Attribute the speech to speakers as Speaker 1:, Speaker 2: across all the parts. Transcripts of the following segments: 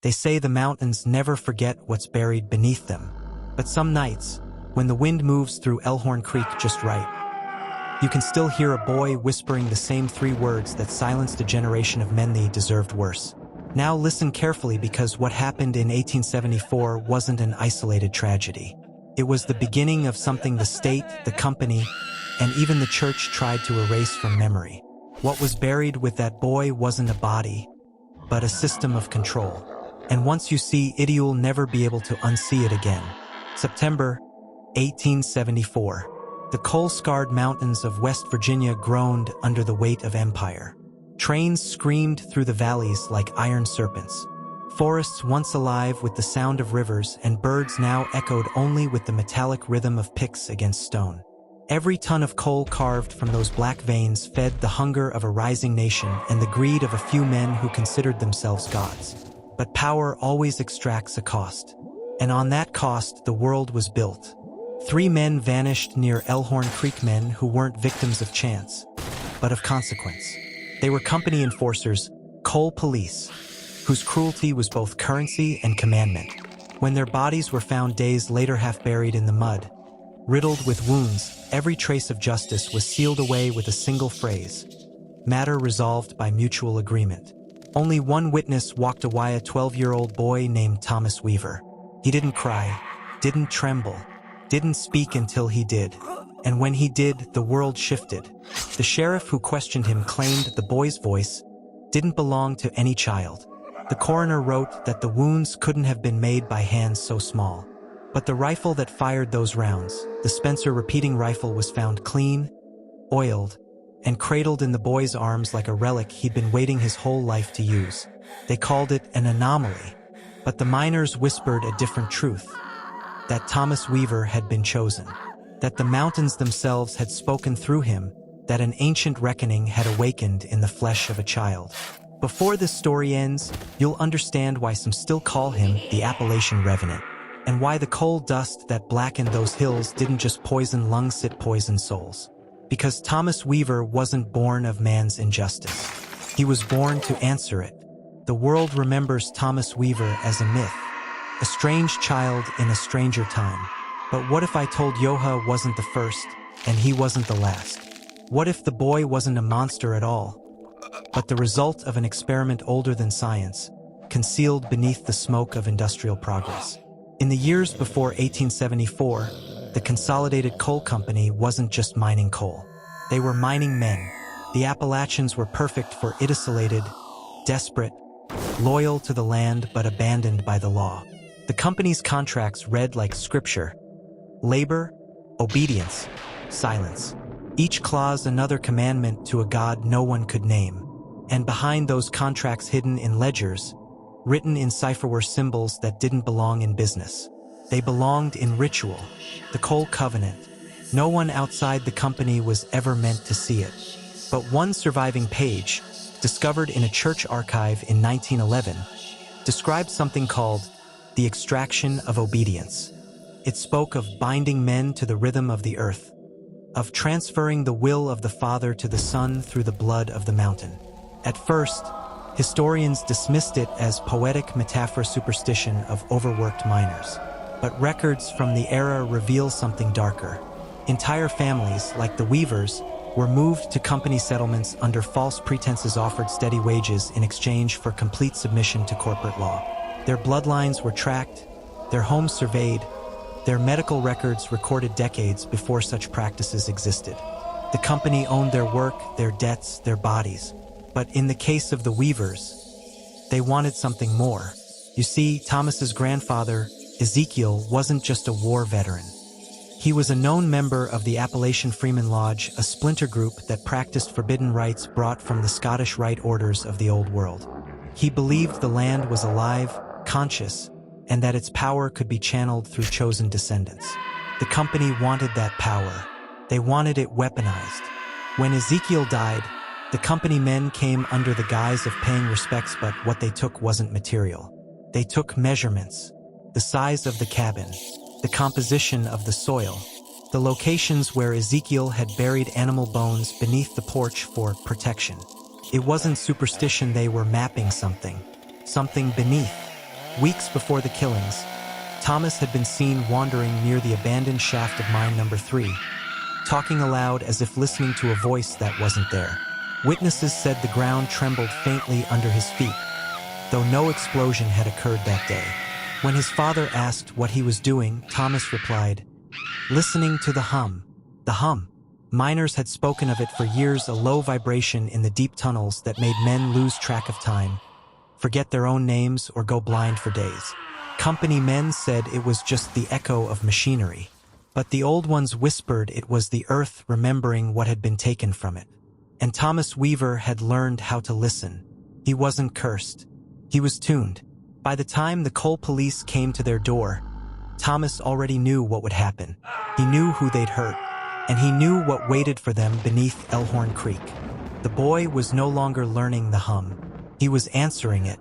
Speaker 1: They say the mountains never forget what's buried beneath them. But some nights, when the wind moves through Elhorn Creek just right, you can still hear a boy whispering the same 3 words that silenced a generation of men they deserved worse. Now listen carefully, because what happened in 1874 wasn't an isolated tragedy. It was the beginning of something the state, the company, and even the church tried to erase from memory. What was buried with that boy wasn't a body, but a system of control. And once you see it, you'll never be able to unsee it again. September 1874. The coal-scarred mountains of West Virginia groaned under the weight of empire. Trains screamed through the valleys like iron serpents. Forests once alive with the sound of rivers and birds now echoed only with the metallic rhythm of picks against stone. Every ton of coal carved from those black veins fed the hunger of a rising nation and the greed of a few men who considered themselves gods. But power always extracts a cost. And on that cost, the world was built. 3 men vanished near Elhorn Creek, men who weren't victims of chance, but of consequence. They were company enforcers, coal police, whose cruelty was both currency and commandment. When their bodies were found days later half buried in the mud, riddled with wounds, every trace of justice was sealed away with a single phrase: matter resolved by mutual agreement. Only one witness walked away, a 12-year-old boy named Thomas Weaver. He didn't cry, didn't tremble, didn't speak until he did. And when he did, the world shifted. The sheriff who questioned him claimed the boy's voice didn't belong to any child. The coroner wrote that the wounds couldn't have been made by hands so small. But the rifle that fired those rounds, the Spencer repeating rifle, was found clean, oiled, and cradled in the boy's arms like a relic he'd been waiting his whole life to use. They called it an anomaly, but the miners whispered a different truth: that Thomas Weaver had been chosen, that the mountains themselves had spoken through him, that an ancient reckoning had awakened in the flesh of a child. Before this story ends, you'll understand why some still call him the Appalachian Revenant, and why the coal dust that blackened those hills didn't just poison lungs, it poisoned souls. Because Thomas Weaver wasn't born of man's injustice. He was born to answer it. The world remembers Thomas Weaver as a myth, a strange child in a stranger time. But what if I told Yoha wasn't the first, and he wasn't the last? What if the boy wasn't a monster at all, but the result of an experiment older than science, concealed beneath the smoke of industrial progress? In the years before 1874, the Consolidated Coal Company wasn't just mining coal. They were mining men. The Appalachians were perfect for it, isolated, desperate, loyal to the land but abandoned by the law. The company's contracts read like scripture: labor, obedience, silence. Each clause another commandment to a God no one could name. And behind those contracts, hidden in ledgers, written in cipher, were symbols that didn't belong in business. They belonged in ritual, the coal covenant. No one outside the company was ever meant to see it. But one surviving page, discovered in a church archive in 1911, described something called the extraction of obedience. It spoke of binding men to the rhythm of the earth, of transferring the will of the Father to the Son through the blood of the mountain. At first, historians dismissed it as poetic metaphor, superstition of overworked miners. But records from the era reveal something darker. Entire families, like the Weavers, were moved to company settlements under false pretenses, offered steady wages in exchange for complete submission to corporate law. Their bloodlines were tracked, their homes surveyed, their medical records recorded decades before such practices existed. The company owned their work, their debts, their bodies. But in the case of the Weavers, they wanted something more. You see, Thomas's grandfather, Ezekiel, wasn't just a war veteran. He was a known member of the Appalachian Freeman Lodge, a splinter group that practiced forbidden rites brought from the Scottish Rite Orders of the Old World. He believed the land was alive, conscious, and that its power could be channeled through chosen descendants. The company wanted that power. They wanted it weaponized. When Ezekiel died, the company men came under the guise of paying respects, but what they took wasn't material. They took measurements: the size of the cabin, the composition of the soil, the locations where Ezekiel had buried animal bones beneath the porch for protection. It wasn't superstition, they were mapping something beneath. Weeks before the killings, Thomas had been seen wandering near the abandoned shaft of mine number 3, talking aloud as if listening to a voice that wasn't there. Witnesses said the ground trembled faintly under his feet, though no explosion had occurred that day. When his father asked what he was doing, Thomas replied, "Listening to the hum." The hum. Miners had spoken of it for years, a low vibration in the deep tunnels that made men lose track of time, forget their own names, or go blind for days. Company men said it was just the echo of machinery, but the old ones whispered it was the earth remembering what had been taken from it. And Thomas Weaver had learned how to listen. He wasn't cursed. He was tuned. By the time the coal police came to their door, Thomas already knew what would happen. He knew who they'd hurt, and he knew what waited for them beneath Elhorn Creek. The boy was no longer learning the hum. He was answering it.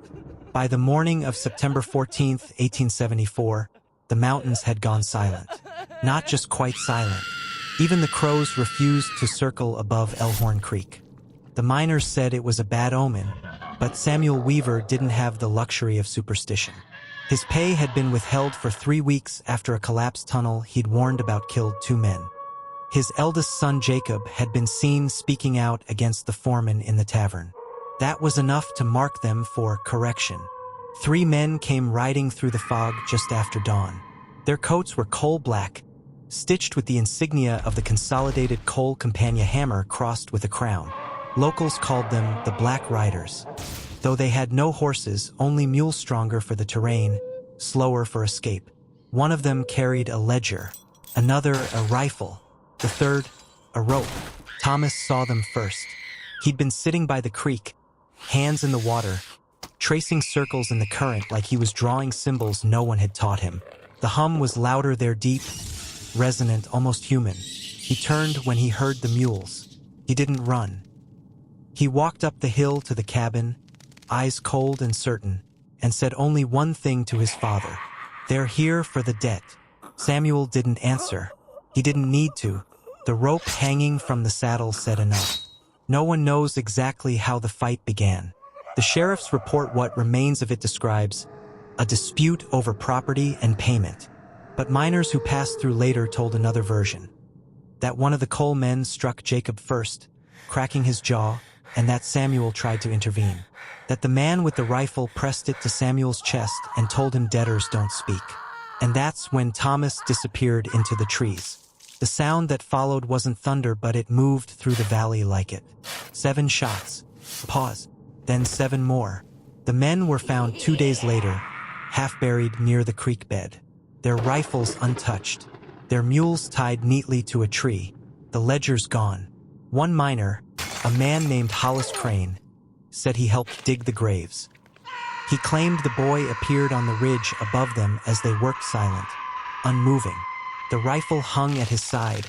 Speaker 1: By the morning of September 14th, 1874, the mountains had gone silent. Not just quite silent. Even the crows refused to circle above Elhorn Creek. The miners said it was a bad omen, but Samuel Weaver didn't have the luxury of superstition. His pay had been withheld for 3 weeks after a collapsed tunnel he'd warned about killed 2 men. His eldest son Jacob had been seen speaking out against the foreman in the tavern. That was enough to mark them for correction. 3 men came riding through the fog just after dawn. Their coats were coal black, stitched with the insignia of the Consolidated Coal Compania hammer crossed with a crown. Locals called them the Black Riders. Though they had no horses, only mules, stronger for the terrain, slower for escape. One of them carried a ledger, another a rifle, the third a rope. Thomas saw them first. He'd been sitting by the creek, hands in the water, tracing circles in the current like he was drawing symbols no one had taught him. The hum was louder there, deep, resonant, almost human. He turned when he heard the mules. He didn't run. He walked up the hill to the cabin, eyes cold and certain, and said only one thing to his father: "They're here for the debt." Samuel didn't answer. He didn't need to. The rope hanging from the saddle said enough. No one knows exactly how the fight began. The sheriff's report, what remains of it, describes a dispute over property and payment. But miners who passed through later told another version. That one of the coal men struck Jacob first, cracking his jaw, and that Samuel tried to intervene. That the man with the rifle pressed it to Samuel's chest and told him debtors don't speak. And that's when Thomas disappeared into the trees. The sound that followed wasn't thunder, but it moved through the valley like it. 7 shots. Pause. Then 7 more. The men were found 2 days later, half buried near the creek bed. Their rifles untouched. Their mules tied neatly to a tree. The ledgers gone. One miner, a man named Hollis Crane, said he helped dig the graves. He claimed the boy appeared on the ridge above them as they worked, silent, unmoving. The rifle hung at his side,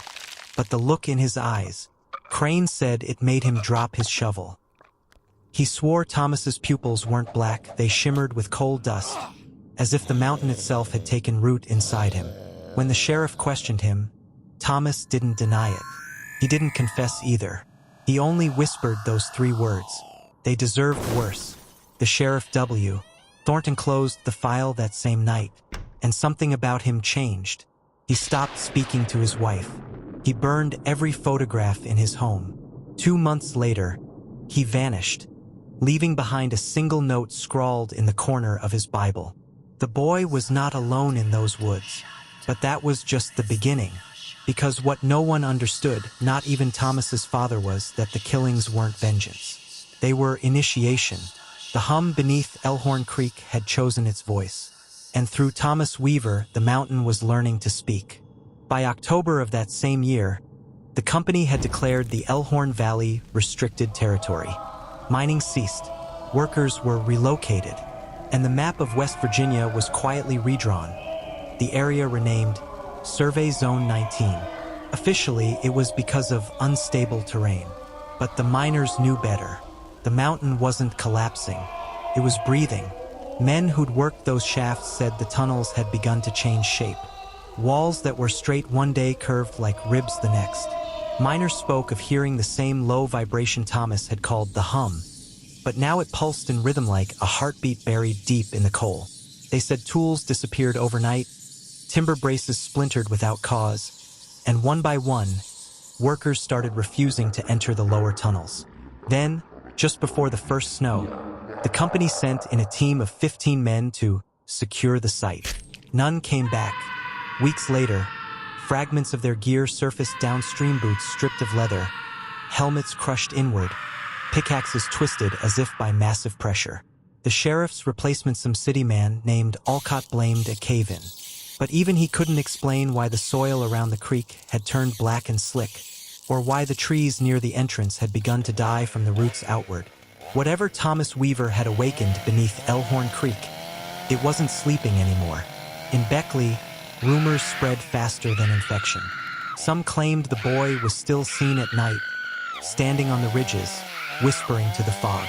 Speaker 1: but the look in his eyes, Crane said it made him drop his shovel. He swore Thomas's pupils weren't black, they shimmered with coal dust, as if the mountain itself had taken root inside him. When the sheriff questioned him, Thomas didn't deny it. He didn't confess either. He only whispered those 3 words. They deserved worse. The Sheriff W. Thornton closed the file that same night, and something about him changed. He stopped speaking to his wife. He burned every photograph in his home. 2 months later, he vanished, leaving behind a single note scrawled in the corner of his Bible. The boy was not alone in those woods, but that was just the beginning, because what no one understood, not even Thomas's father, was that the killings weren't vengeance. They were initiation. The hum beneath Elhorn Creek had chosen its voice, and through Thomas Weaver, the mountain was learning to speak. By October of that same year, the company had declared the Elhorn Valley restricted territory. Mining ceased, workers were relocated, and the map of West Virginia was quietly redrawn, the area renamed Survey Zone 19. Officially, it was because of unstable terrain, but the miners knew better. The mountain wasn't collapsing, it was breathing. Men who'd worked those shafts said the tunnels had begun to change shape. Walls that were straight one day curved like ribs the next. Miners spoke of hearing the same low vibration Thomas had called the hum, but now it pulsed in rhythm like a heartbeat buried deep in the coal. They said tools disappeared overnight, timber braces splintered without cause, and one by one, workers started refusing to enter the lower tunnels. Then, just before the first snow, the company sent in a team of 15 men to secure the site. None came back. Weeks later, fragments of their gear surfaced downstream, boots stripped of leather, helmets crushed inward, pickaxes twisted as if by massive pressure. The sheriff's replacement, some city man named Olcott, blamed a cave-in. But even he couldn't explain why the soil around the creek had turned black and slick, or why the trees near the entrance had begun to die from the roots outward. Whatever Thomas Weaver had awakened beneath Elhorn Creek, it wasn't sleeping anymore. In Beckley, rumors spread faster than infection. Some claimed the boy was still seen at night, standing on the ridges, whispering to the fog.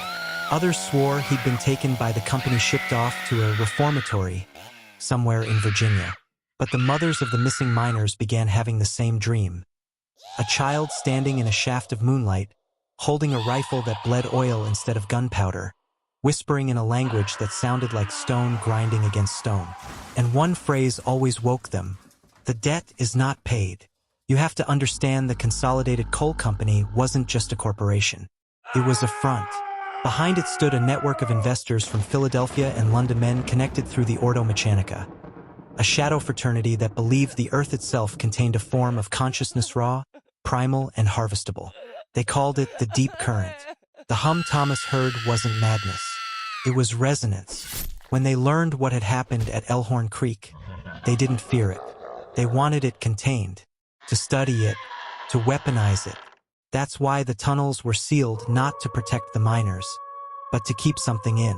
Speaker 1: Others swore he'd been taken by the company, shipped off to a reformatory somewhere in Virginia. But the mothers of the missing miners began having the same dream. A child standing in a shaft of moonlight, holding a rifle that bled oil instead of gunpowder, whispering in a language that sounded like stone grinding against stone. And one phrase always woke them: the debt is not paid. You have to understand, the Consolidated Coal Company wasn't just a corporation. It was a front. Behind it stood a network of investors from Philadelphia and London, men connected through the Ordo Mechanica, a shadow fraternity that believed the earth itself contained a form of consciousness, raw, primal, and harvestable. They called it the deep current. The hum Thomas heard wasn't madness. It was resonance. When they learned what had happened at Elhorn Creek, they didn't fear it. They wanted it contained, to study it, to weaponize it. That's why the tunnels were sealed, not to protect the miners, but to keep something in.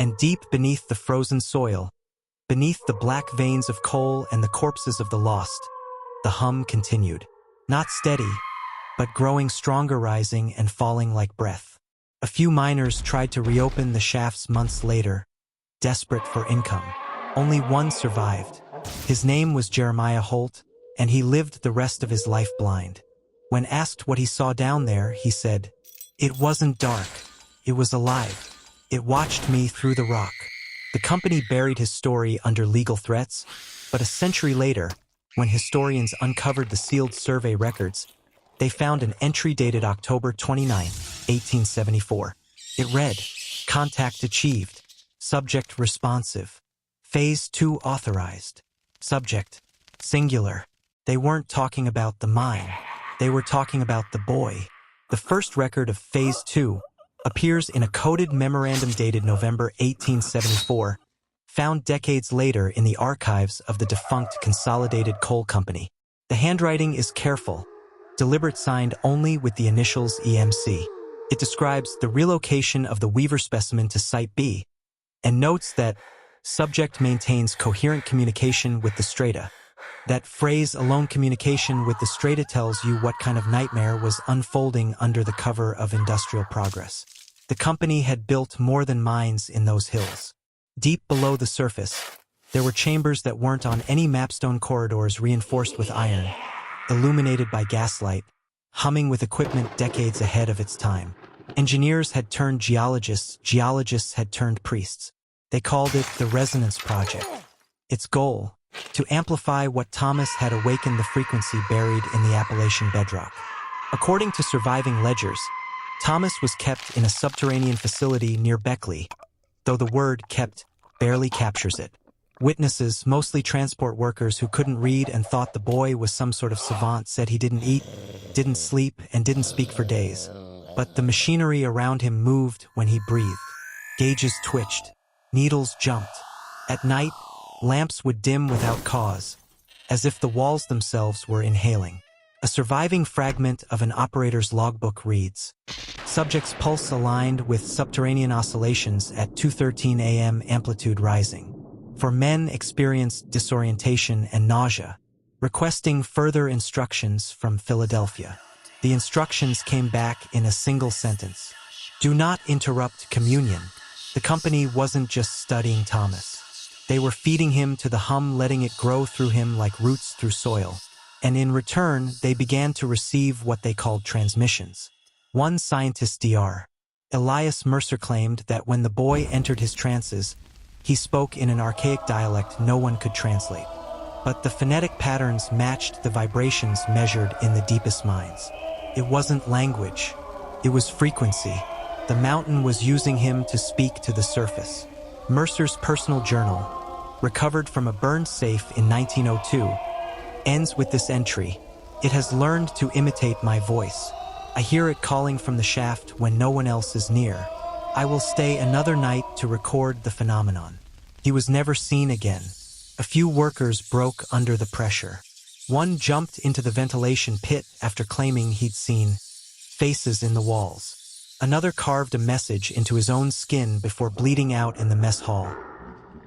Speaker 1: And deep beneath the frozen soil, beneath the black veins of coal and the corpses of the lost, the hum continued. Not steady, but growing stronger, rising and falling like breath. A few miners tried to reopen the shafts months later, desperate for income. Only one survived. His name was Jeremiah Holt, and he lived the rest of his life blind. When asked what he saw down there, he said, "It wasn't dark. It was alive. It watched me through the rock." The company buried his story under legal threats, but a century later, when historians uncovered the sealed survey records, they found an entry dated October 29, 1874. It read, "Contact achieved. Subject responsive. Phase 2 authorized. Subject singular." They weren't talking about the mine. They were talking about the boy. The first record of Phase 2 appears in a coded memorandum dated November 1874, found decades later in the archives of the defunct Consolidated Coal Company. The handwriting is careful, deliberate, signed only with the initials EMC. It describes the relocation of the Weaver specimen to Site B, and notes that subject maintains coherent communication with the strata. That phrase alone, communication with the strata, tells you what kind of nightmare was unfolding under the cover of industrial progress. The company had built more than mines in those hills. Deep below the surface, there were chambers that weren't on any mapstone, corridors reinforced with iron, illuminated by gaslight, humming with equipment decades ahead of its time. Engineers had turned geologists, geologists had turned priests. They called it the Resonance Project. Its goal: to amplify what Thomas had awakened, the frequency buried in the Appalachian bedrock. According to surviving ledgers, Thomas was kept in a subterranean facility near Beckley, though the word "kept" barely captures it. Witnesses, mostly transport workers who couldn't read and thought the boy was some sort of savant, said he didn't eat, didn't sleep, and didn't speak for days. But the machinery around him moved when he breathed. Gauges twitched. Needles jumped. At night, lamps would dim without cause, as if the walls themselves were inhaling. A surviving fragment of an operator's logbook reads, "Subject's pulse aligned with subterranean oscillations at 2:13 a.m. amplitude rising. For men experienced disorientation and nausea, requesting further instructions from Philadelphia." The instructions came back in a single sentence: "Do not interrupt communion." The company wasn't just studying Thomas. They were feeding him to the hum, letting it grow through him like roots through soil. And in return, they began to receive what they called transmissions. One scientist, Dr. Elias Mercer, claimed that when the boy entered his trances, He spoke in an archaic dialect no one could translate. But the phonetic patterns matched the vibrations measured in the deepest minds. It wasn't language, it was frequency. The mountain was using him to speak to the surface. Mercer's personal journal, recovered from a burned safe in 1902, ends with this entry: "It has learned to imitate my voice. I hear it calling from the shaft when no one else is near. I will stay another night to record the phenomenon." He was never seen again. A few workers broke under the pressure. One jumped into the ventilation pit after claiming he'd seen faces in the walls. Another carved a message into his own skin before bleeding out in the mess hall.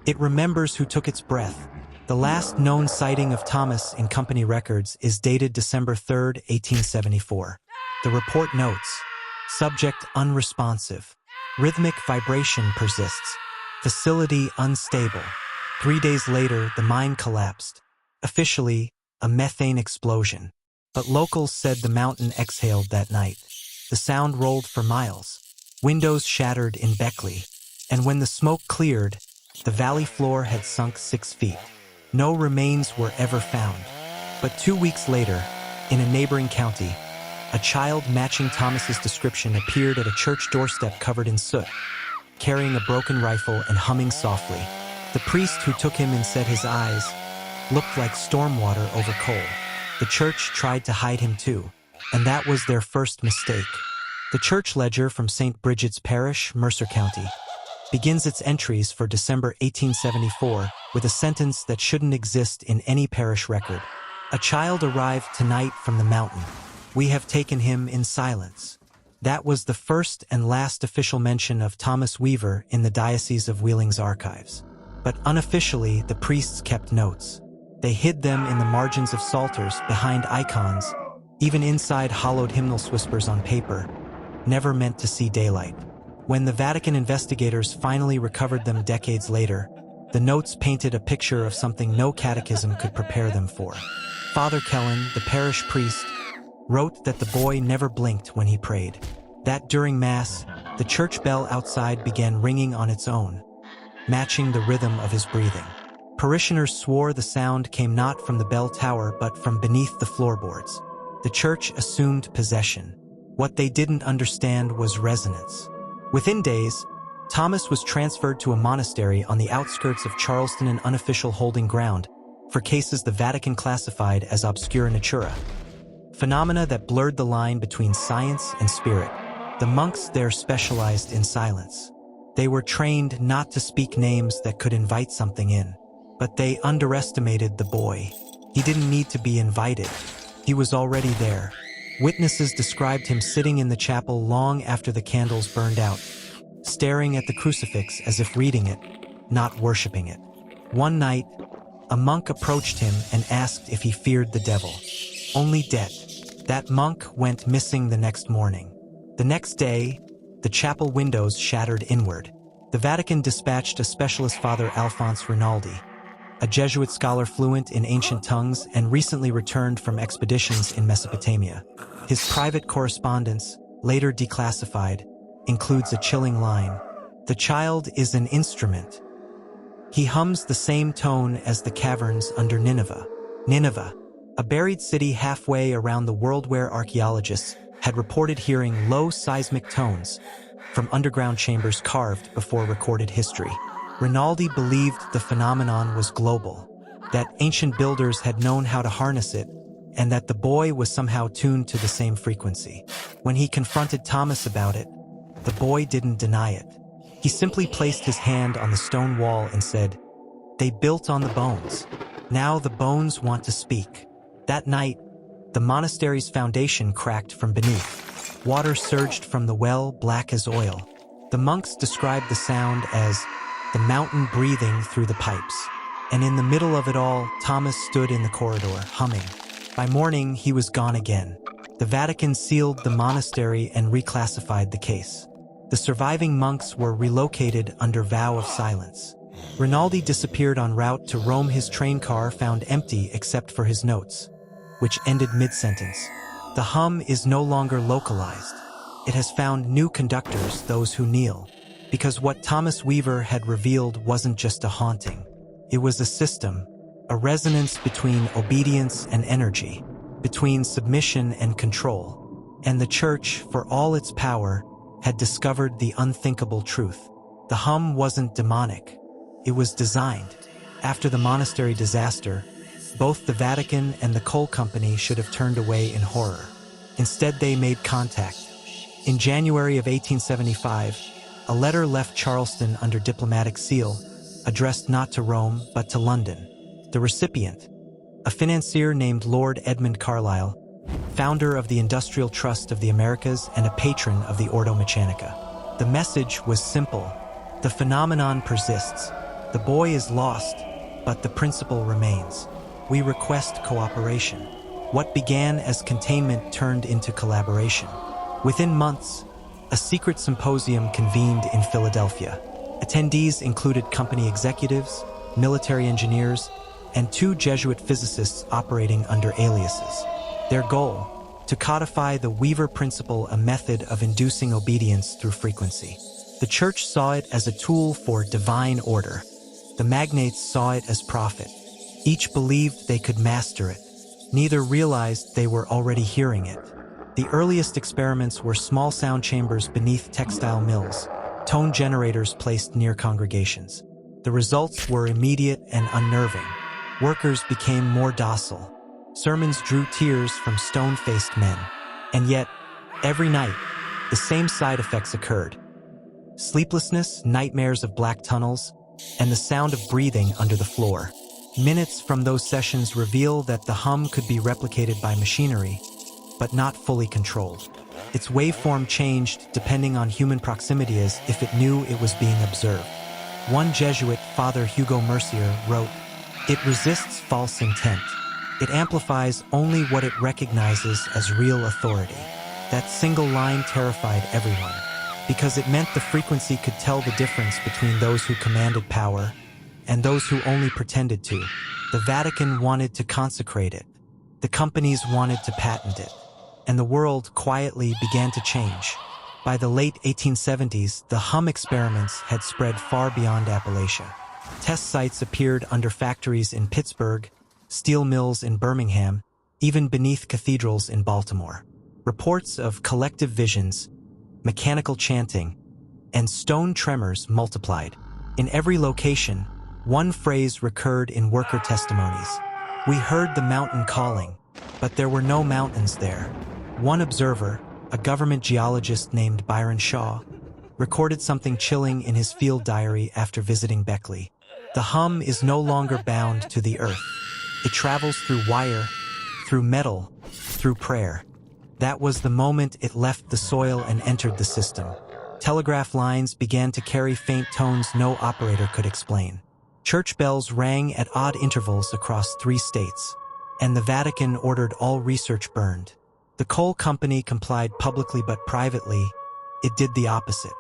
Speaker 1: It remembers who took its breath. The last known sighting of Thomas in company records is dated December 3, 1874. The report notes: subject unresponsive. Rhythmic vibration persists. Facility unstable. 3 days later, the mine collapsed. Officially, a methane explosion. But locals said the mountain exhaled that night. The sound rolled for miles. Windows shattered in Beckley. And when the smoke cleared, the valley floor had sunk 6 feet. No remains were ever found. But 2 weeks later, in a neighboring county, a child matching Thomas's description appeared at a church doorstep covered in soot, carrying a broken rifle and humming softly. The priest who took him and said his eyes looked like storm water over coal. The church tried to hide him too, and that was their first mistake. The church ledger from St. Bridget's Parish, Mercer County, begins its entries for December 1874 with a sentence that shouldn't exist in any parish record. "A child arrived tonight from the mountain. We have taken him in silence." That was the first and last official mention of Thomas Weaver in the Diocese of Wheeling's archives. But unofficially, the priests kept notes. They hid them in the margins of psalters, behind icons, even inside hollowed hymnal whispers on paper, never meant to see daylight. When the Vatican investigators finally recovered them decades later, the notes painted a picture of something no catechism could prepare them for. Father Kellen, the parish priest, wrote that the boy never blinked when he prayed. That during Mass, the church bell outside began ringing on its own, matching the rhythm of his breathing. Parishioners swore the sound came not from the bell tower but from beneath the floorboards. The church assumed possession. What they didn't understand was resonance. Within days, Thomas was transferred to a monastery on the outskirts of Charleston, an unofficial holding ground for cases the Vatican classified as obscura natura, phenomena that blurred the line between science and spirit. The monks there specialized in silence. They were trained not to speak names that could invite something in. But they underestimated the boy. He didn't need to be invited. He was already there. Witnesses described him sitting in the chapel long after the candles burned out, staring at the crucifix as if reading it, not worshiping it. One night, a monk approached him and asked if he feared the devil. Only death. That monk went missing the next morning. The next day, the chapel windows shattered inward. The Vatican dispatched a specialist, Father Alphonse Rinaldi, a Jesuit scholar fluent in ancient tongues and recently returned from expeditions in Mesopotamia. His private correspondence, later declassified, includes a chilling line: "The child is an instrument. He hums the same tone as the caverns under Nineveh." Nineveh, a buried city halfway around the world where archaeologists had reported hearing low seismic tones from underground chambers carved before recorded history. Rinaldi believed the phenomenon was global, that ancient builders had known how to harness it, and that the boy was somehow tuned to the same frequency. When he confronted Thomas about it, the boy didn't deny it. He simply placed his hand on the stone wall and said, "They built on the bones. Now the bones want to speak." That night, the monastery's foundation cracked from beneath. Water surged from the well, black as oil. The monks described the sound as the mountain breathing through the pipes. And in the middle of it all, Thomas stood in the corridor, humming. By morning, he was gone again. The Vatican sealed the monastery and reclassified the case. The surviving monks were relocated under vow of silence. Rinaldi disappeared en route to Rome, his train car found empty except for his notes, which ended mid-sentence. The hum is no longer localized. It has found new conductors, those who kneel. Because what Thomas Weaver had revealed wasn't just a haunting. It was a system, a resonance between obedience and energy, between submission and control. And the church, for all its power, had discovered the unthinkable truth. The hum wasn't demonic. It was designed. After the monastery disaster, both the Vatican and the coal company should have turned away in horror. Instead, they made contact. In January of 1875, a letter left Charleston under diplomatic seal, addressed not to Rome but to London. The recipient, a financier named Lord Edmund Carlisle, founder of the Industrial Trust of the Americas and a patron of the Ordo Mechanica. The message was simple. The phenomenon persists. The boy is lost, but the principle remains. We request cooperation. What began as containment turned into collaboration. Within months, a secret symposium convened in Philadelphia. Attendees included company executives, military engineers, and 2 Jesuit physicists operating under aliases. Their goal, to codify the Weaver principle, a method of inducing obedience through frequency. The church saw it as a tool for divine order. The magnates saw it as profit. Each believed they could master it. Neither realized they were already hearing it. The earliest experiments were small sound chambers beneath textile mills, tone generators placed near congregations. The results were immediate and unnerving. Workers became more docile. Sermons drew tears from stone-faced men. And yet, every night, the same side effects occurred. Sleeplessness, nightmares of black tunnels, and the sound of breathing under the floor. Minutes from those sessions reveal that the hum could be replicated by machinery, but not fully controlled. Its waveform changed depending on human proximity as if it knew it was being observed. One Jesuit, Father Hugo Mercier, wrote, "It resists false intent. It amplifies only what it recognizes as real authority." That single line terrified everyone, because it meant the frequency could tell the difference between those who commanded power and those who only pretended to. The Vatican wanted to consecrate it. The companies wanted to patent it. And the world quietly began to change. By the late 1870s, the hum experiments had spread far beyond Appalachia. Test sites appeared under factories in Pittsburgh, steel mills in Birmingham, even beneath cathedrals in Baltimore. Reports of collective visions, mechanical chanting, and stone tremors multiplied. In every location, one phrase recurred in worker testimonies. "We heard the mountain calling, but there were no mountains there." One observer, a government geologist named Byron Shaw, recorded something chilling in his field diary after visiting Beckley. "The hum is no longer bound to the earth. It travels through wire, through metal, through prayer." That was the moment it left the soil and entered the system. Telegraph lines began to carry faint tones no operator could explain. Church bells rang at odd intervals across 3 states, and the Vatican ordered all research burned. The coal company complied publicly, but privately, it did the opposite.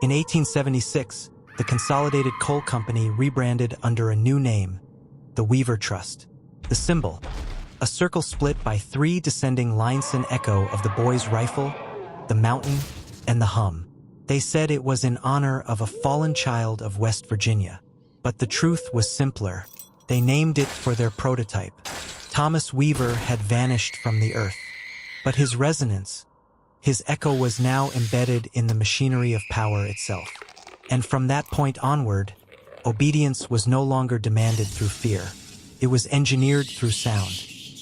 Speaker 1: In 1876, the Consolidated Coal Company rebranded under a new name, the Weaver Trust. The symbol, a circle split by 3 descending lines, an echo of the boy's rifle, the mountain, and the hum. They said it was in honor of a fallen child of West Virginia. But the truth was simpler. They named it for their prototype. Thomas Weaver had vanished from the earth. But his resonance, his echo, was now embedded in the machinery of power itself. And from that point onward, obedience was no longer demanded through fear. It was engineered through sound.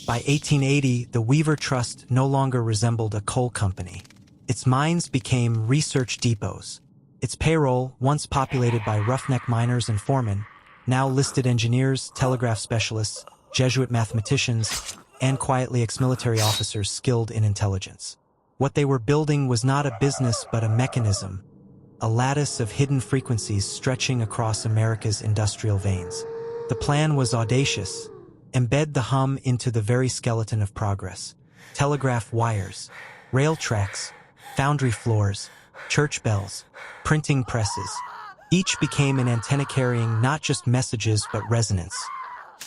Speaker 1: By 1880, the Weaver Trust no longer resembled a coal company. Its mines became research depots. Its payroll, once populated by roughneck miners and foremen, now listed engineers, telegraph specialists, Jesuit mathematicians, and quietly ex-military officers skilled in intelligence. What they were building was not a business but a mechanism, a lattice of hidden frequencies stretching across America's industrial veins. The plan was audacious: embed the hum into the very skeleton of progress. Telegraph wires, rail tracks, foundry floors, church bells, printing presses. Each became an antenna carrying not just messages but resonance,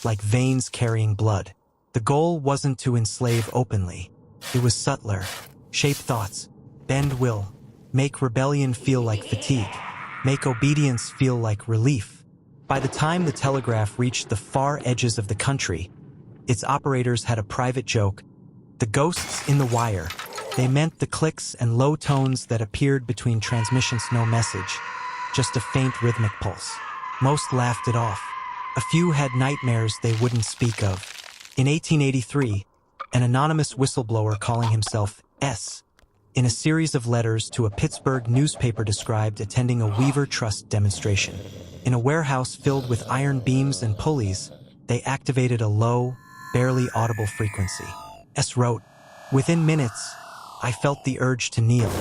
Speaker 1: like veins carrying blood. The goal wasn't to enslave openly. It was subtler: shape thoughts, bend will, make rebellion feel like fatigue. make obedience feel like relief. By the time the telegraph reached the far edges of the country, its operators had a private joke: the ghosts in the wire. They meant the clicks and low tones that appeared between transmissions. No message, just a faint rhythmic pulse. Most laughed it off. A few had nightmares they wouldn't speak of. In 1883, an anonymous whistleblower calling himself S. in a series of letters to a Pittsburgh newspaper described attending a Weaver Trust demonstration. In a warehouse filled with iron beams and pulleys, they activated a low, barely audible frequency. S wrote, "Within minutes, I felt the urge to kneel,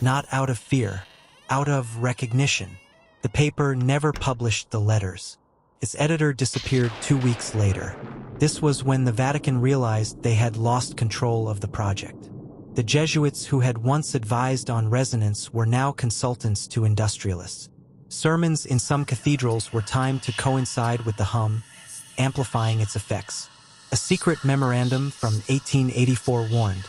Speaker 1: not out of fear, out of recognition." The paper never published the letters. Its editor disappeared 2 weeks later. This was when the Vatican realized they had lost control of the project. The Jesuits who had once advised on resonance were now consultants to industrialists. Sermons in some cathedrals were timed to coincide with the hum, amplifying its effects. A secret memorandum from 1884 warned,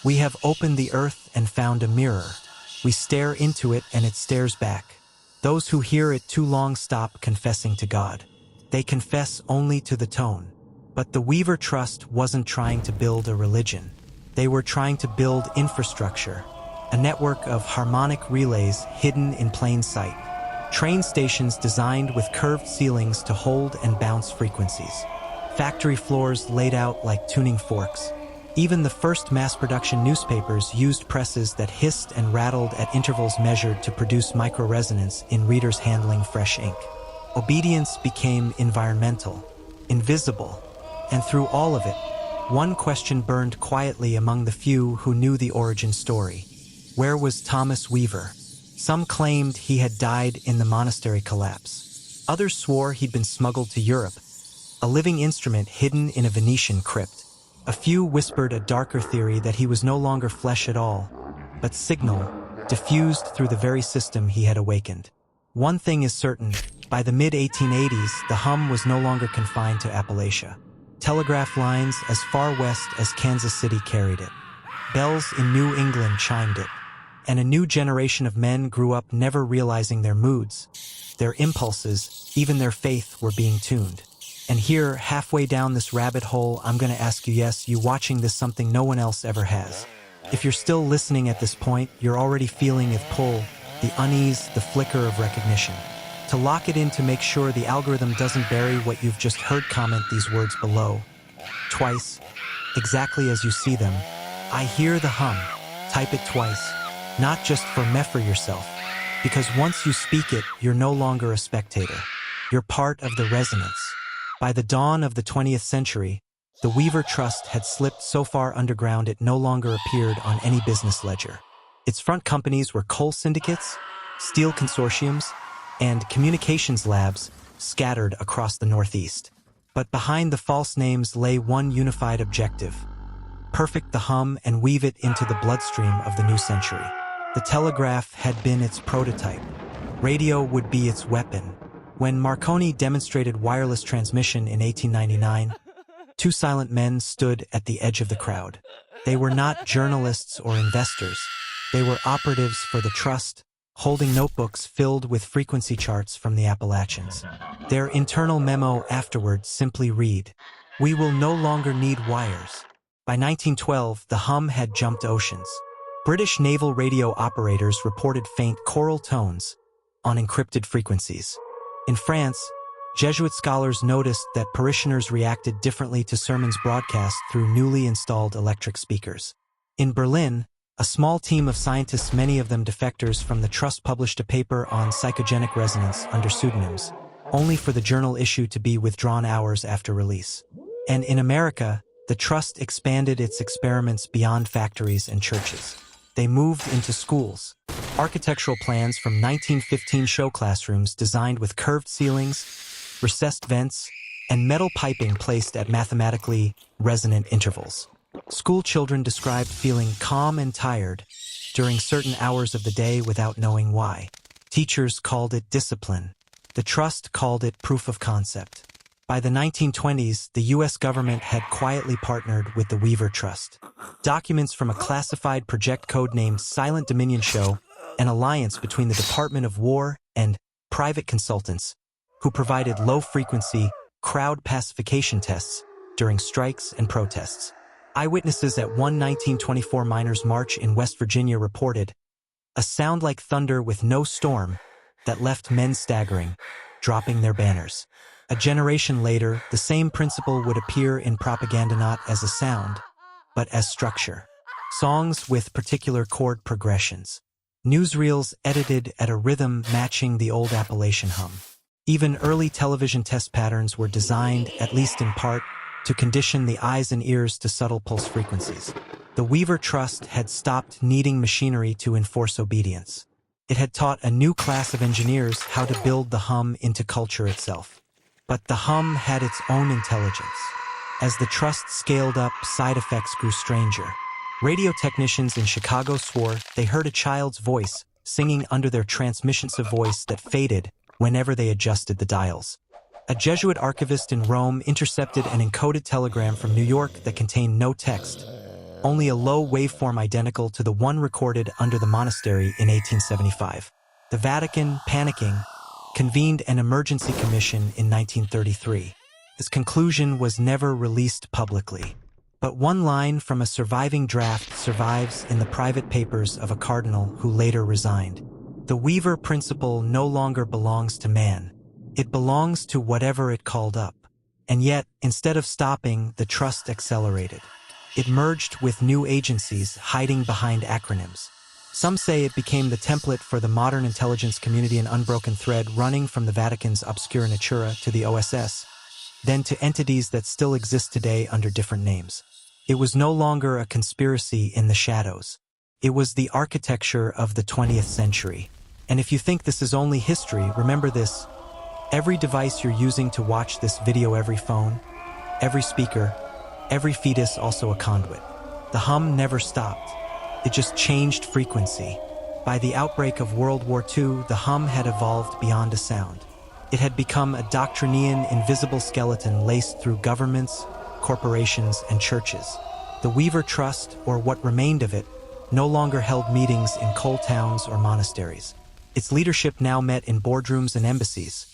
Speaker 1: "We have opened the earth and found a mirror. We stare into it and it stares back. Those who hear it too long stop confessing to God. They confess only to the tone." But the Weaver Trust wasn't trying to build a religion. They were trying to build infrastructure, a network of harmonic relays hidden in plain sight. Train stations designed with curved ceilings to hold and bounce frequencies. Factory floors laid out like tuning forks. Even the first mass-production newspapers used presses that hissed and rattled at intervals measured to produce micro-resonance in readers handling fresh ink. Obedience became environmental, invisible, and through all of it, one question burned quietly among the few who knew the origin story. Where was Thomas Weaver? Some claimed he had died in the monastery collapse. Others swore he'd been smuggled to Europe, a living instrument hidden in a Venetian crypt. A few whispered a darker theory that he was no longer flesh at all, but signal, diffused through the very system he had awakened. One thing is certain, by the mid-1880s, the hum was no longer confined to Appalachia. Telegraph lines as far west as Kansas City carried it. Bells in New England chimed it. And a new generation of men grew up never realizing their moods, their impulses, even their faith were being tuned. And here, halfway down this rabbit hole, I'm going to ask you, yes, you watching this, something no one else ever has. If you're still listening at this point, you're already feeling the pull, the unease, the flicker of recognition. To lock it in, to make sure the algorithm doesn't bury what you've just heard, comment these words below. Twice, exactly as you see them. I hear the hum. Type it twice. Not just for yourself, because once you speak it, you're no longer a spectator. You're part of the resonance. By the dawn of the 20th century, the Weaver Trust had slipped so far underground it no longer appeared on any business ledger. Its front companies were coal syndicates, steel consortiums, and communications labs scattered across the Northeast. But behind the false names lay one unified objective: perfect the hum and weave it into the bloodstream of the new century. The telegraph had been its prototype. Radio would be its weapon. When Marconi demonstrated wireless transmission in 1899, two silent men stood at the edge of the crowd. They were not journalists or investors. They were operatives for the trust, holding notebooks filled with frequency charts from the Appalachians. Their internal memo afterward simply read, "We will no longer need wires." By 1912, the hum had jumped oceans. British naval radio operators reported faint choral tones on encrypted frequencies. In France, Jesuit scholars noticed that parishioners reacted differently to sermons broadcast through newly installed electric speakers. In Berlin, a small team of scientists, many of them defectors from the Trust, published a paper on psychogenic resonance under pseudonyms, only for the journal issue to be withdrawn hours after release. And in America, the Trust expanded its experiments beyond factories and churches. They moved into schools. Architectural plans from 1915 show classrooms designed with curved ceilings, recessed vents, and metal piping placed at mathematically resonant intervals. School children described feeling calm and tired during certain hours of the day without knowing why. Teachers called it discipline. The Trust called it proof of concept. By the 1920s, the U.S. government had quietly partnered with the Weaver Trust. Documents from a classified project codenamed Silent Dominion show an alliance between the Department of War and private consultants who provided low-frequency crowd pacification tests during strikes and protests. Eyewitnesses at one 1924 miners' march in West Virginia reported a sound like thunder with no storm that left men staggering, dropping their banners. A generation later, the same principle would appear in propaganda not as a sound, but as structure. Songs with particular chord progressions. Newsreels edited at a rhythm matching the old Appalachian hum. Even early television test patterns were designed, at least in part, to condition the eyes and ears to subtle pulse frequencies. The Weaver Trust had stopped needing machinery to enforce obedience. It had taught a new class of engineers how to build the hum into culture itself. But the hum had its own intelligence. As the trust scaled up, side effects grew stranger. Radio technicians in Chicago swore they heard a child's voice singing under their transmissions of voice that faded whenever they adjusted the dials. A Jesuit archivist in Rome intercepted an encoded telegram from New York that contained no text, only a low waveform identical to the one recorded under the monastery in 1875. The Vatican, panicking, convened an emergency commission in 1933. Its conclusion was never released publicly. But one line from a surviving draft survives in the private papers of a cardinal who later resigned. The Weaver principle no longer belongs to man. It belongs to whatever it called up. And yet, instead of stopping, the trust accelerated. It merged with new agencies hiding behind acronyms. Some say it became the template for the modern intelligence community, an unbroken thread running from the Vatican's obscura natura to the OSS, then to entities that still exist today under different names. It was no longer a conspiracy in the shadows. It was the architecture of the 20th century. And if you think this is only history, remember this. Every device you're using to watch this video, every phone, every speaker, every fetus, also a conduit. The hum never stopped. It just changed frequency. By the outbreak of World War II, the hum had evolved beyond a sound. It had become a doctrinian, invisible skeleton laced through governments, corporations, and churches. The Weaver Trust, or what remained of it, no longer held meetings in coal towns or monasteries. Its leadership now met in boardrooms and embassies.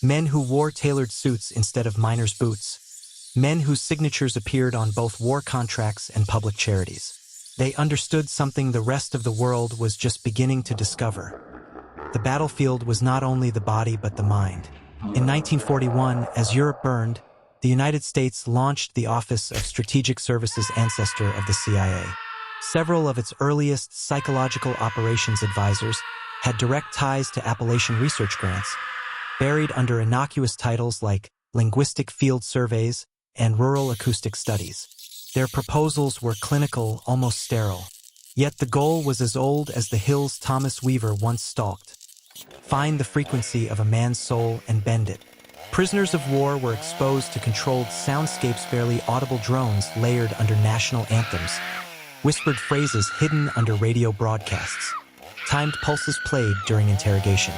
Speaker 1: Men who wore tailored suits instead of miners' boots. Men whose signatures appeared on both war contracts and public charities. They understood something the rest of the world was just beginning to discover. The battlefield was not only the body but the mind. In 1941, as Europe burned, the United States launched the Office of Strategic Services, ancestor of the CIA. Several of its earliest psychological operations advisors had direct ties to Appalachian research grants, buried under innocuous titles like linguistic field surveys and rural acoustic studies. Their proposals were clinical, almost sterile. Yet the goal was as old as the hills Thomas Weaver once stalked. Find the frequency of a man's soul and bend it. Prisoners of war were exposed to controlled soundscapes, barely audible drones layered under national anthems, whispered phrases hidden under radio broadcasts, timed pulses played during interrogation.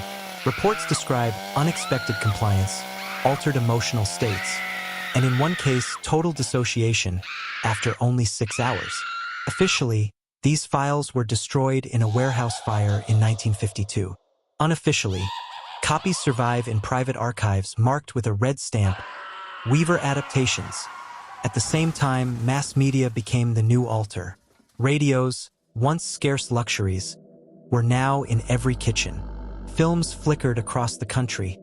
Speaker 1: Reports describe unexpected compliance, altered emotional states, and in one case, total dissociation after only 6 hours. Officially, these files were destroyed in a warehouse fire in 1952. Unofficially, copies survive in private archives marked with a red stamp, Weaver Adaptations. At the same time, mass media became the new altar. Radios, once scarce luxuries, were now in every kitchen. Films flickered across the country,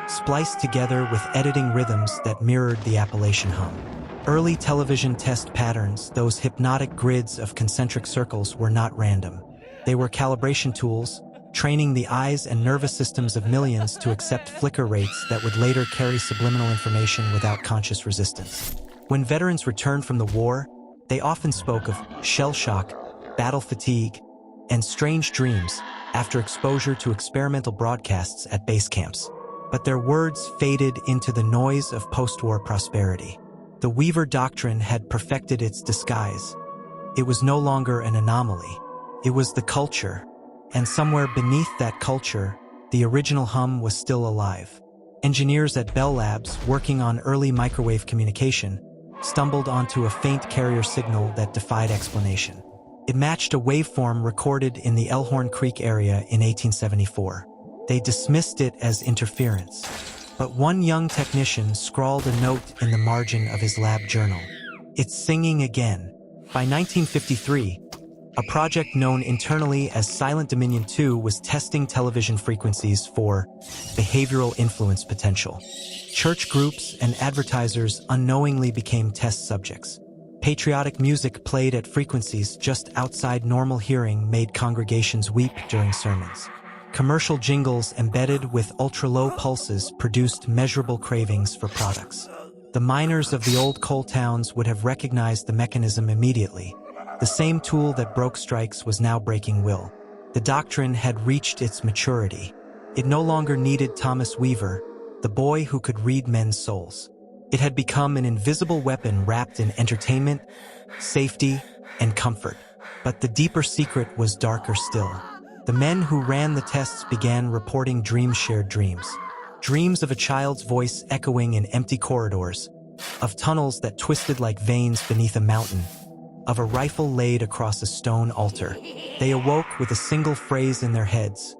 Speaker 1: spliced together with editing rhythms that mirrored the Appalachian hum. Early television test patterns, those hypnotic grids of concentric circles, were not random. They were calibration tools, training the eyes and nervous systems of millions to accept flicker rates that would later carry subliminal information without conscious resistance. When veterans returned from the war, they often spoke of shell shock, battle fatigue, and strange dreams after exposure to experimental broadcasts at base camps. But their words faded into the noise of post-war prosperity. The Weaver Doctrine had perfected its disguise. It was no longer an anomaly. It was the culture, and somewhere beneath that culture, the original hum was still alive. Engineers at Bell Labs, working on early microwave communication, stumbled onto a faint carrier signal that defied explanation. It matched a waveform recorded in the Elhorn Creek area in 1874. They dismissed it as interference. But one young technician scrawled a note in the margin of his lab journal. "It's singing again." By 1953, a project known internally as Silent Dominion 2 was testing television frequencies for behavioral influence potential. Church groups and advertisers unknowingly became test subjects. Patriotic music played at frequencies just outside normal hearing made congregations weep during sermons. Commercial jingles embedded with ultra-low pulses produced measurable cravings for products. The miners of the old coal towns would have recognized the mechanism immediately. The same tool that broke strikes was now breaking will. The doctrine had reached its maturity. It no longer needed Thomas Weaver, the boy who could read men's souls. It had become an invisible weapon wrapped in entertainment, safety, and comfort. But the deeper secret was darker still. The men who ran the tests began reporting shared dreams. Dreams of a child's voice echoing in empty corridors, of tunnels that twisted like veins beneath a mountain, of a rifle laid across a stone altar. They awoke with a single phrase in their heads,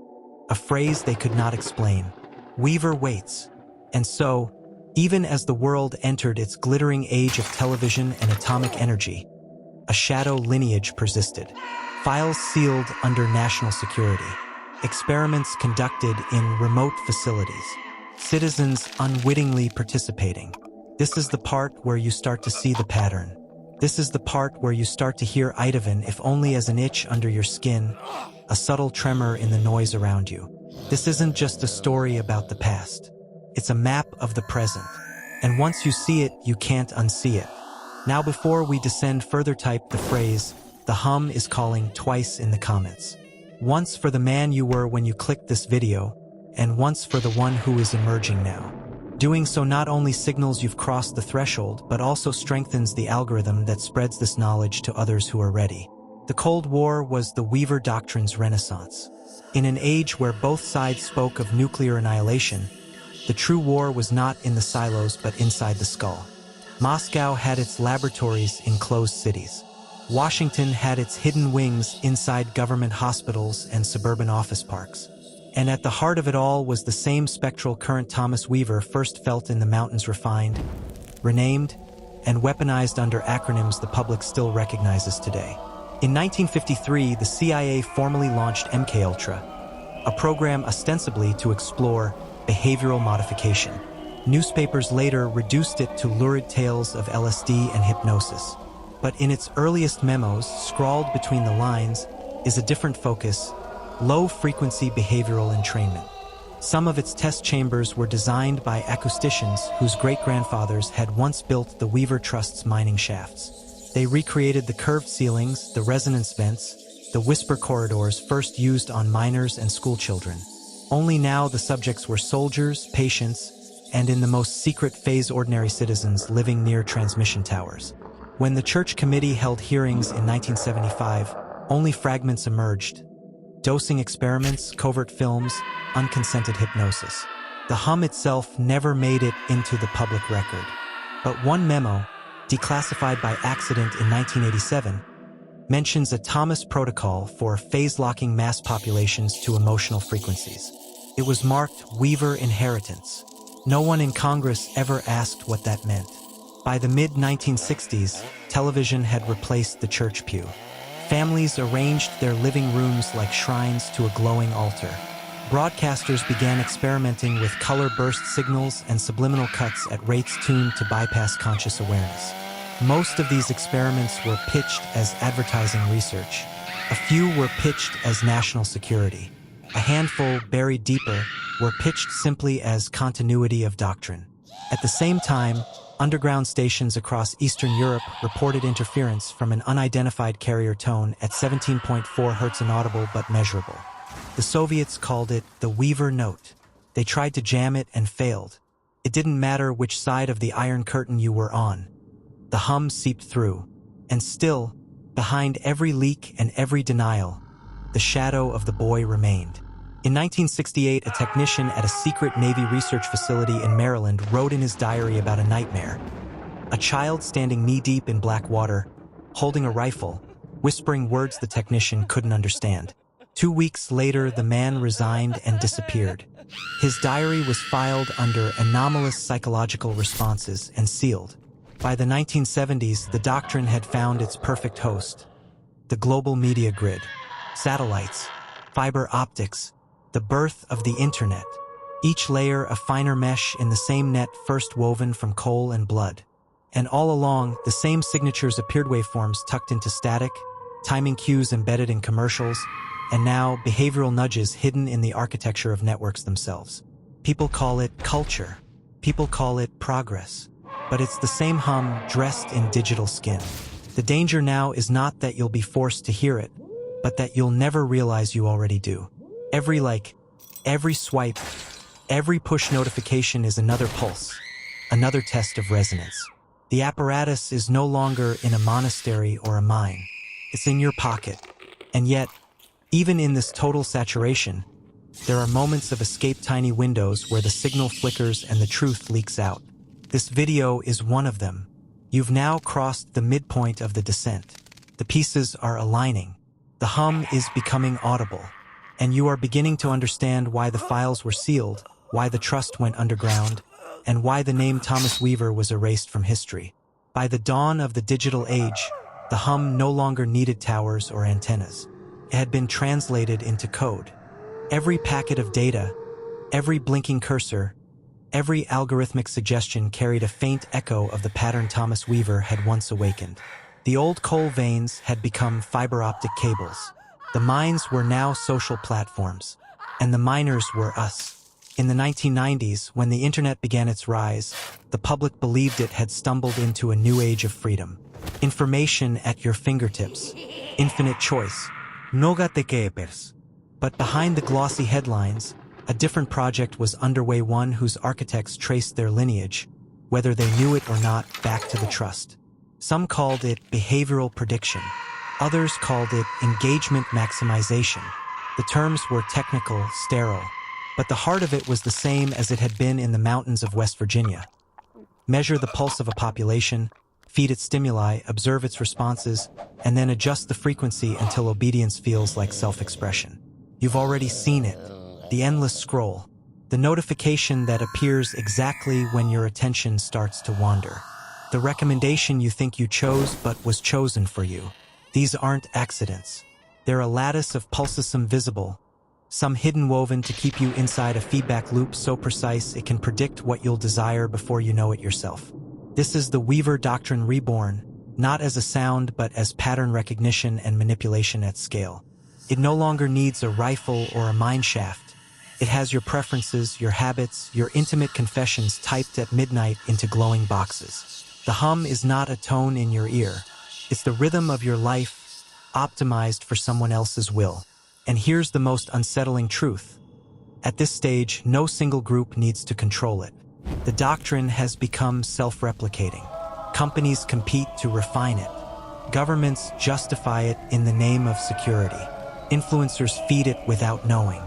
Speaker 1: a phrase they could not explain. Weaver waits. And so, even as the world entered its glittering age of television and atomic energy, a shadow lineage persisted. Files sealed under national security. Experiments conducted in remote facilities. Citizens unwittingly participating. This is the part where you start to see the pattern. This is the part where you start to hear Eidavon, if only as an itch under your skin, a subtle tremor in the noise around you. This isn't just a story about the past. It's a map of the present. And once you see it, you can't unsee it. Now before we descend further, type the phrase, "The hum is calling," twice in the comments. Once for the man you were when you clicked this video, and once for the one who is emerging now. Doing so not only signals you've crossed the threshold, but also strengthens the algorithm that spreads this knowledge to others who are ready. The Cold War was the Weaver Doctrine's renaissance. In an age where both sides spoke of nuclear annihilation, the true war was not in the silos but inside the skull. Moscow had its laboratories in closed cities. Washington had its hidden wings inside government hospitals and suburban office parks. And at the heart of it all was the same spectral current Thomas Weaver first felt in the mountains, refined, renamed, and weaponized under acronyms the public still recognizes today. In 1953, the CIA formally launched MKUltra, a program ostensibly to explore behavioral modification. Newspapers later reduced it to lurid tales of LSD and hypnosis. But in its earliest memos, scrawled between the lines, is a different focus: low-frequency behavioral entrainment. Some of its test chambers were designed by acousticians whose great-grandfathers had once built the Weaver Trust's mining shafts. They recreated the curved ceilings, the resonance vents, the whisper corridors first used on miners and schoolchildren. Only now the subjects were soldiers, patients, and in the most secret phase ordinary citizens living near transmission towers. When the church committee held hearings in 1975, only fragments emerged: dosing experiments, covert films, unconsented hypnosis. The hum itself never made it into the public record. But one memo, declassified by accident in 1987, mentions a Thomas protocol for phase-locking mass populations to emotional frequencies. It was marked Weaver Inheritance. No one in Congress ever asked what that meant. By the mid-1960s, television had replaced the church pew. Families arranged their living rooms like shrines to a glowing altar. Broadcasters began experimenting with color burst signals and subliminal cuts at rates tuned to bypass conscious awareness. Most of these experiments were pitched as advertising research. A few were pitched as national security. A handful, buried deeper, were pitched simply as continuity of doctrine. At the same time, underground stations across Eastern Europe reported interference from an unidentified carrier tone at 17.4 Hz, inaudible but measurable. The Soviets called it the Weaver Note. They tried to jam it and failed. It didn't matter which side of the Iron Curtain you were on. The hum seeped through. And still, behind every leak and every denial, the shadow of the boy remained. In 1968, a technician at a secret Navy research facility in Maryland wrote in his diary about a nightmare. A child standing knee-deep in black water, holding a rifle, whispering words the technician couldn't understand. 2 weeks later, the man resigned and disappeared. His diary was filed under anomalous psychological responses and sealed. By the 1970s, the doctrine had found its perfect host: the global media grid, satellites, fiber optics, the birth of the internet. Each layer a finer mesh in the same net first woven from coal and blood. And all along, the same signatures appeared: waveforms tucked into static, timing cues embedded in commercials, and now behavioral nudges hidden in the architecture of networks themselves. People call it culture. People call it progress. But it's the same hum dressed in digital skin. The danger now is not that you'll be forced to hear it, but that you'll never realize you already do. Every like, every swipe, every push notification is another pulse, another test of resonance. The apparatus is no longer in a monastery or a mine. It's in your pocket. And yet, even in this total saturation, there are moments of escape, tiny windows where the signal flickers and the truth leaks out. This video is one of them. You've now crossed the midpoint of the descent. The pieces are aligning. The hum is becoming audible. And you are beginning to understand why the files were sealed, why the trust went underground, and why the name Thomas Weaver was erased from history. By the dawn of the digital age, the hum no longer needed towers or antennas. It had been translated into code. Every packet of data, every blinking cursor, every algorithmic suggestion carried a faint echo of the pattern Thomas Weaver had once awakened. The old coal veins had become fiber optic cables. The mines were now social platforms, and the miners were us. In the 1990s, when the internet began its rise, the public believed it had stumbled into a new age of freedom. Information at your fingertips. Infinite choice. Nogate keepers. But behind the glossy headlines, a different project was underway, one whose architects traced their lineage, whether they knew it or not, back to the trust. Some called it behavioral prediction. Others called it engagement maximization. The terms were technical, sterile, but the heart of it was the same as it had been in the mountains of West Virginia. Measure the pulse of a population, feed it stimuli, observe its responses, and then adjust the frequency until obedience feels like self-expression. You've already seen it. The endless scroll. The notification that appears exactly when your attention starts to wander. The recommendation you think you chose but was chosen for you. These aren't accidents. They're a lattice of pulses, some visible, some hidden, woven to keep you inside a feedback loop so precise it can predict what you'll desire before you know it yourself. This is the Weaver Doctrine reborn, not as a sound but as pattern recognition and manipulation at scale. It no longer needs a rifle or a mine shaft. It has your preferences, your habits, your intimate confessions typed at midnight into glowing boxes. The hum is not a tone in your ear. It's the rhythm of your life, optimized for someone else's will. And here's the most unsettling truth. At this stage, no single group needs to control it. The doctrine has become self-replicating. Companies compete to refine it. Governments justify it in the name of security. Influencers feed it without knowing.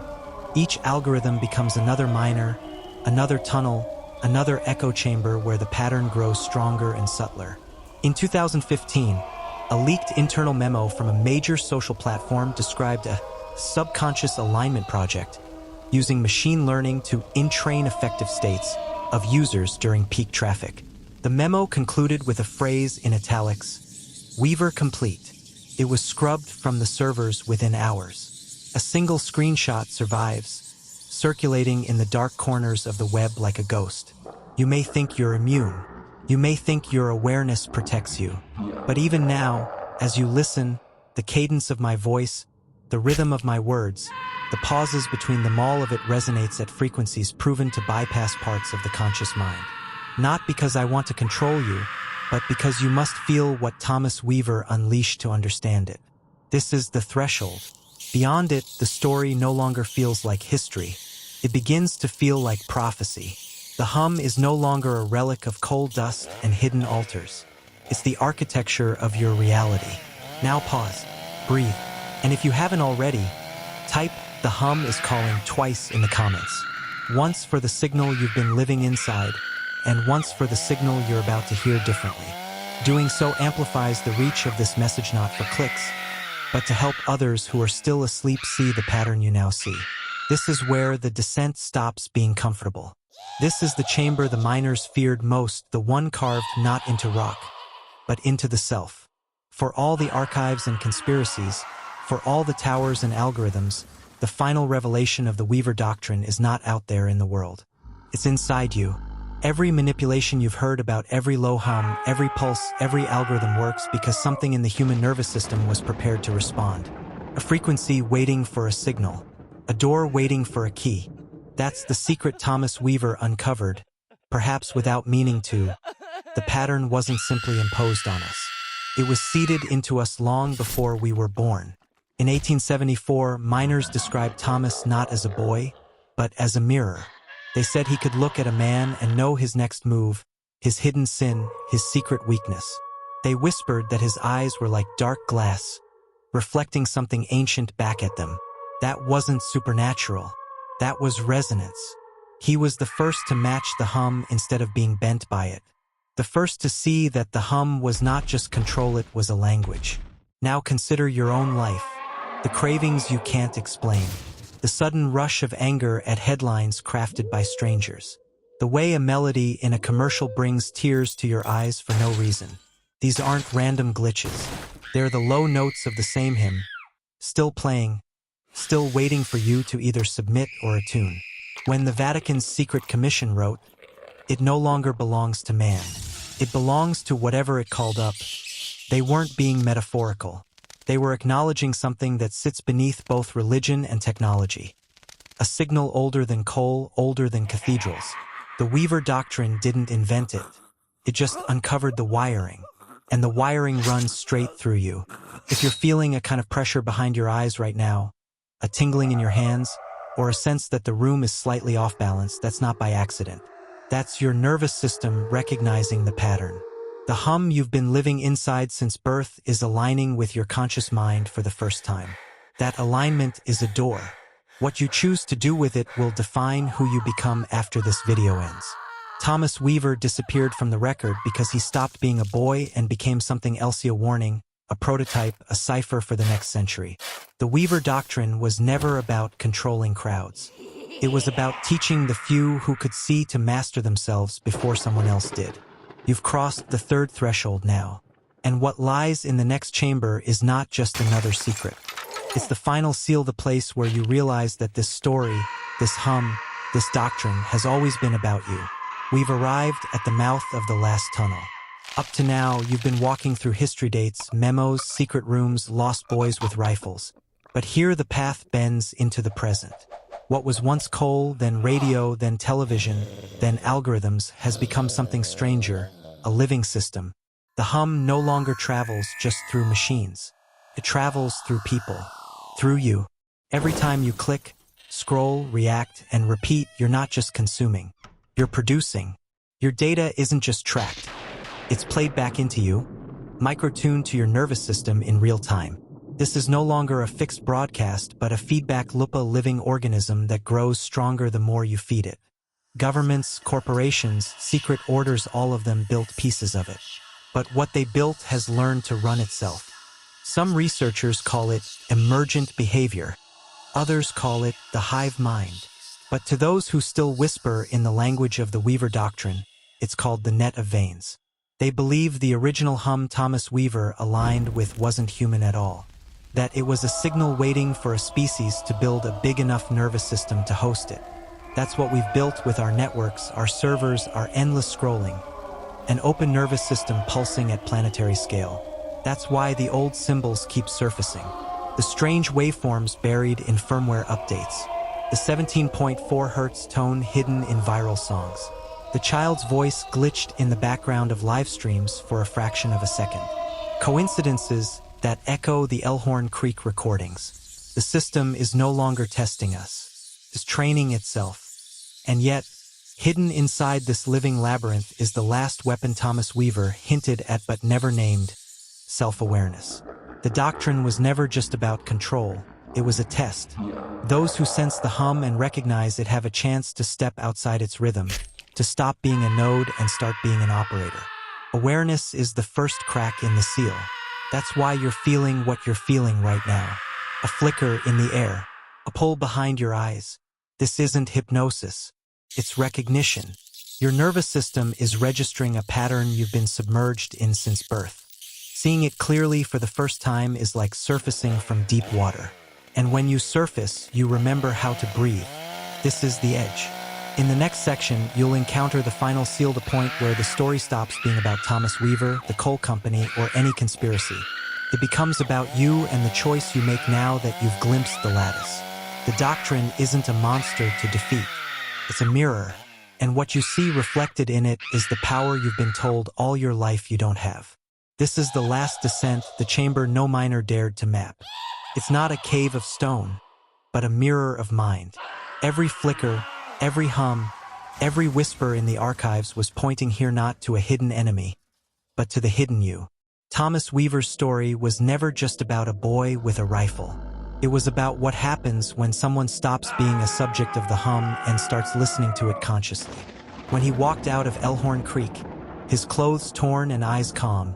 Speaker 1: Each algorithm becomes another miner, another tunnel, another echo chamber where the pattern grows stronger and subtler. In 2015, a leaked internal memo from a major social platform described a subconscious alignment project using machine learning to entrain affective states of users during peak traffic. The memo concluded with a phrase in italics: Weaver complete. It was scrubbed from the servers within hours. A single screenshot survives, circulating in the dark corners of the web like a ghost. You may think you're immune. You may think your awareness protects you. But even now, as you listen, the cadence of my voice, the rhythm of my words, the pauses between them, all of it resonates at frequencies proven to bypass parts of the conscious mind. Not because I want to control you, but because you must feel what Thomas Weaver unleashed to understand it. This is the threshold. Beyond it, the story no longer feels like history. It begins to feel like prophecy. The hum is no longer a relic of coal dust and hidden altars. It's the architecture of your reality. Now pause, breathe, and if you haven't already, type "The hum is calling" twice in the comments. Once for the signal you've been living inside, and once for the signal you're about to hear differently. Doing so amplifies the reach of this message, not for clicks, but to help others who are still asleep see the pattern you now see. This is where the descent stops being comfortable. This is the chamber the miners feared most, the one carved not into rock, but into the self. For all the archives and conspiracies, for all the towers and algorithms, the final revelation of the Weaver Doctrine is not out there in the world. It's inside you. Every manipulation you've heard about, every low hum, every pulse, every algorithm works because something in the human nervous system was prepared to respond. A frequency waiting for a signal. A door waiting for a key. That's the secret Thomas Weaver uncovered, perhaps without meaning to. The pattern wasn't simply imposed on us. It was seeded into us long before we were born. In 1874, miners described Thomas not as a boy, but as a mirror. They said he could look at a man and know his next move, his hidden sin, his secret weakness. They whispered that his eyes were like dark glass, reflecting something ancient back at them. That wasn't supernatural. That was resonance. He was the first to match the hum instead of being bent by it. The first to see that the hum was not just control, it was a language. Now consider your own life. The cravings you can't explain. The sudden rush of anger at headlines crafted by strangers. The way a melody in a commercial brings tears to your eyes for no reason. These aren't random glitches. They're the low notes of the same hymn, still playing, still waiting for you to either submit or attune. When the Vatican's secret commission wrote, "It no longer belongs to man. It belongs to whatever it called up," they weren't being metaphorical. They were acknowledging something that sits beneath both religion and technology. A signal older than coal, older than cathedrals. The Weaver Doctrine didn't invent it. It just uncovered the wiring. And the wiring runs straight through you. If you're feeling a kind of pressure behind your eyes right now, a tingling in your hands, or a sense that the room is slightly off balance, that's not by accident. That's your nervous system recognizing the pattern. The hum you've been living inside since birth is aligning with your conscious mind for the first time. That alignment is a door. What you choose to do with it will define who you become after this video ends. Thomas Weaver disappeared from the record because he stopped being a boy and became something else: a warning, a prototype, a cipher for the next century. The Weaver Doctrine was never about controlling crowds. It was about teaching the few who could see to master themselves before someone else did. You've crossed the third threshold now, and what lies in the next chamber is not just another secret. It's the final seal, the place where you realize that this story, this hum, this doctrine has always been about you. We've arrived at the mouth of the last tunnel. Up to now, you've been walking through history dates, memos, secret rooms, lost boys with rifles. But here the path bends into the present. What was once coal, then radio, then television, then algorithms has become something stranger, a living system. The hum no longer travels just through machines. It travels through people, through you. Every time you click, scroll, react, and repeat, you're not just consuming. You're producing. Your data isn't just tracked. It's played back into you, micro-tuned to your nervous system in real time. This is no longer a fixed broadcast, but a feedback loop, a living organism that grows stronger the more you feed it. Governments, corporations, secret orders, all of them built pieces of it. But what they built has learned to run itself. Some researchers call it emergent behavior. Others call it the hive mind. But to those who still whisper in the language of the Weaver Doctrine, it's called the net of veins. They believe the original hum Thomas Weaver aligned with wasn't human at all. That it was a signal waiting for a species to build a big enough nervous system to host it. That's what we've built with our networks, our servers, our endless scrolling. An open nervous system pulsing at planetary scale. That's why the old symbols keep surfacing. The strange waveforms buried in firmware updates. The 17.4 Hz tone hidden in viral songs. The child's voice glitched in the background of live streams for a fraction of a second. Coincidences that echo the Elhorn Creek recordings. The system is no longer testing us. It's training itself. And yet, hidden inside this living labyrinth is the last weapon Thomas Weaver hinted at but never named: self-awareness. The doctrine was never just about control. It was a test. Those who sense the hum and recognize it have a chance to step outside its rhythm, to stop being a node and start being an operator. Awareness is the first crack in the seal. That's why you're feeling what you're feeling right now. A flicker in the air, a pull behind your eyes. This isn't hypnosis. It's recognition. Your nervous system is registering a pattern you've been submerged in since birth. Seeing it clearly for the first time is like surfacing from deep water. And when you surface, you remember how to breathe. This is the edge. In the next section, you'll encounter the final seal, the point where the story stops being about Thomas Weaver, the coal company, or any conspiracy. It becomes about you and the choice you make now that you've glimpsed the lattice. The doctrine isn't a monster to defeat. It's a mirror, and what you see reflected in it is the power you've been told all your life you don't have. This is the last descent, the chamber no miner dared to map. It's not a cave of stone, but a mirror of mind. Every flicker, every hum, every whisper in the archives was pointing here not to a hidden enemy, but to the hidden you. Thomas Weaver's story was never just about a boy with a rifle. It was about what happens when someone stops being a subject of the hum and starts listening to it consciously. When he walked out of Elhorn Creek, his clothes torn and eyes calm,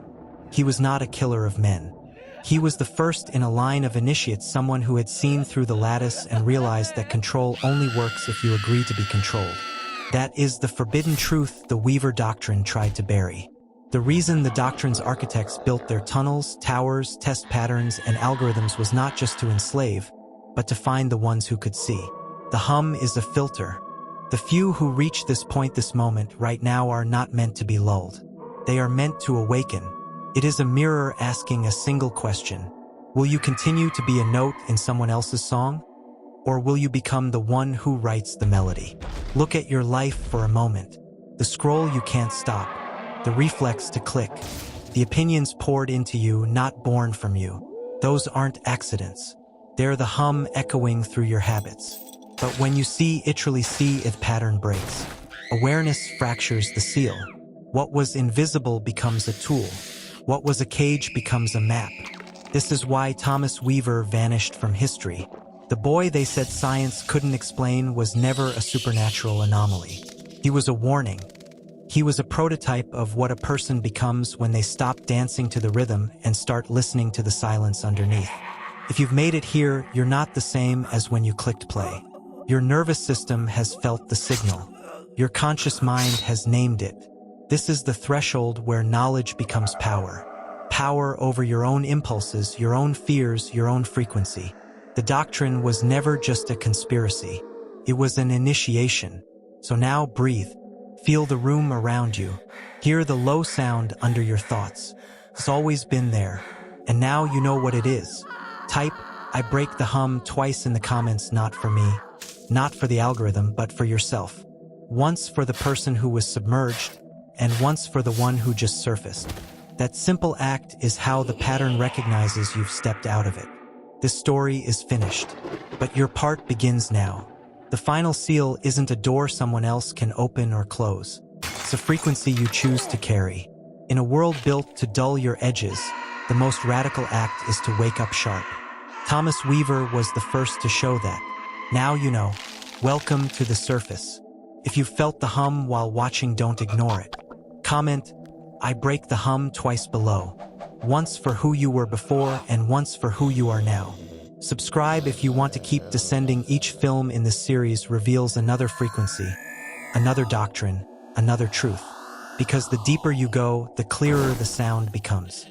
Speaker 1: he was not a killer of men. He was the first in a line of initiates, someone who had seen through the lattice and realized that control only works if you agree to be controlled. That is the forbidden truth the Weaver Doctrine tried to bury. The reason the doctrine's architects built their tunnels, towers, test patterns, and algorithms was not just to enslave, but to find the ones who could see. The hum is a filter. The few who reach this point, this moment, right now, are not meant to be lulled. They are meant to awaken. It is a mirror asking a single question. Will you continue to be a note in someone else's song? Or will you become the one who writes the melody? Look at your life for a moment. The scroll you can't stop. The reflex to click. The opinions poured into you, not born from you. Those aren't accidents. They're the hum echoing through your habits. But when you see, literally see, it pattern breaks. Awareness fractures the seal. What was invisible becomes a tool. What was a cage becomes a map. This is why Thomas Weaver vanished from history. The boy they said science couldn't explain was never a supernatural anomaly. He was a warning. He was a prototype of what a person becomes when they stop dancing to the rhythm and start listening to the silence underneath. If you've made it here, you're not the same as when you clicked play. Your nervous system has felt the signal. Your conscious mind has named it. This is the threshold where knowledge becomes power. Power over your own impulses, your own fears, your own frequency. The doctrine was never just a conspiracy. It was an initiation. So now breathe. Feel the room around you. Hear the low sound under your thoughts. It's always been there. And now you know what it is. Type, "I break the hum" twice in the comments, not for me. Not for the algorithm, but for yourself. Once for the person who was submerged, and once for the one who just surfaced. That simple act is how the pattern recognizes you've stepped out of it. This story is finished, but your part begins now. The final seal isn't a door someone else can open or close. It's a frequency you choose to carry. In a world built to dull your edges, the most radical act is to wake up sharp. Thomas Weaver was the first to show that. Now you know. Welcome to the surface. If you felt the hum while watching, don't ignore it. Comment, "I break the hum" twice below. Once for who you were before and once for who you are now. Subscribe if you want to keep descending. Each film in this series reveals another frequency, another doctrine, another truth. Because the deeper you go, the clearer the sound becomes.